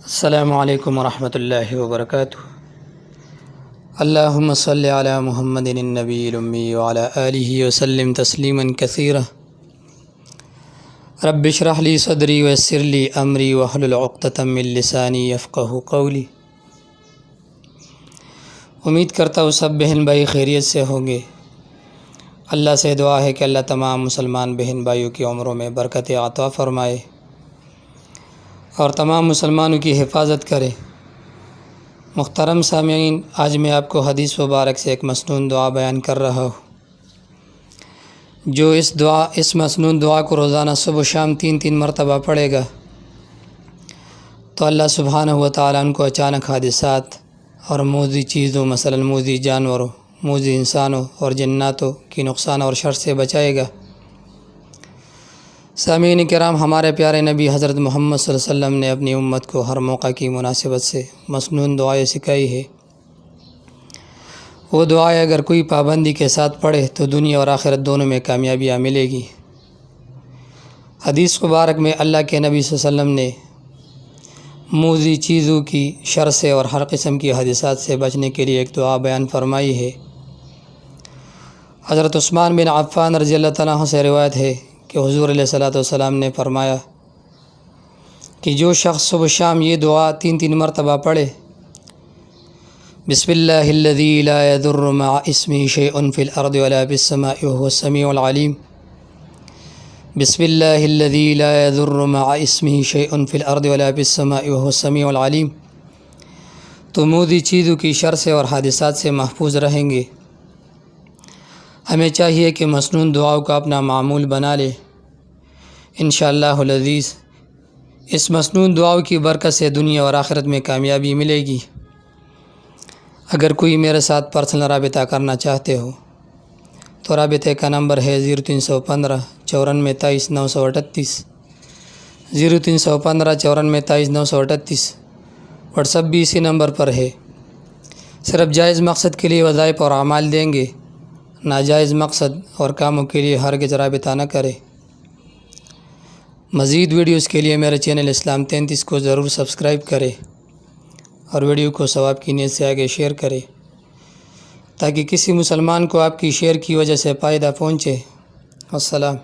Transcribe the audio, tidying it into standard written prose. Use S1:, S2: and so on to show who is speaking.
S1: السلام علیکم ورحمۃ اللہ وبرکاتہ۔ اللہم صلی علی محمد النبی الامی وعلی آلہ وسلم تسلیما کثیرا۔ رب اشرح لی صدری ویسر لی امری واحلل عقدۃ من لسانی یفقہوا قولی۔ امید کرتا ہوں سب بہن بھائی خیریت سے ہوں گے۔ اللہ سے دعا ہے کہ اللہ تمام مسلمان بہن بھائیوں کی عمروں میں برکت عطا فرمائے اور تمام مسلمانوں کی حفاظت کرے۔ محترم سامعین، آج میں آپ کو حدیث مبارک سے ایک مسنون دعا بیان کر رہا ہوں۔ جو اس مسنون دعا کو روزانہ صبح و شام 3 مرتبہ پڑھے گا تو اللہ سبحانہ و تعالیٰ ان کو اچانک حادثات اور موذی چیزوں مثلا موذی جانوروں، موذی انسانوں اور جناتوں کی نقصان اور شر سے بچائے گا۔ سامعین کرام، ہمارے پیارے نبی حضرت محمد صلی اللہ علیہ وسلم نے اپنی امت کو ہر موقع کی مناسبت سے مسنون دعائیں سکھائی ہے۔ وہ دعائیں اگر کوئی پابندی کے ساتھ پڑھے تو دنیا اور آخرت دونوں میں کامیابیاں ملے گی۔ حدیث مبارک میں اللہ کے نبی صلی اللہ علیہ وسلم نے موذی چیزوں کی شر سے اور ہر قسم کی حادثات سے بچنے کے لیے ایک دعا بیان فرمائی ہے۔ حضرت عثمان بن عفان رضی اللہ تعالیٰ عنہ سے روایت ہے کہ حضور علیہ الصلوۃ والسلام نے فرمایا کہ جو شخص صبح شام یہ دعا 3 مرتبہ پڑھے، بسم اللہ الذی لا یضر مع اسمہ شیء فی الارض ولا فی السماء وهو السمیع العلیم، بسم اللہ الذی لا یضر مع اسمہ شیء فی الارض ولا فی السماء وهو السمیع العلیم، تو موذی چیزوں کی شر سے اور حادثات سے محفوظ رہیں گے۔ ہمیں چاہیے کہ مسنون دعاؤں کا اپنا معمول بنا لے۔ انشاءاللہ العزیز اس مسنون دعاؤں کی برکت سے دنیا اور آخرت میں کامیابی ملے گی۔ اگر کوئی میرے ساتھ پرسنل رابطہ کرنا چاہتے ہو تو رابطے کا نمبر ہے 0315 94 23 938، 0315 94 23 938۔ واٹس ایپ بھی اسی نمبر پر ہے۔ صرف جائز مقصد کے لیے وظائف اور اعمال دیں گے، ناجائز مقصد اور کاموں کے لیے ہرگز رابطہ نہ کرے۔ مزید ویڈیوز کے لیے میرے چینل اسلام 33 کو ضرور سبسکرائب کرے اور ویڈیو کو ثواب کی نیت سے آگے شیئر کرے تاکہ کسی مسلمان کو آپ کی شیئر کی وجہ سے فائدہ پہنچے۔ السلام۔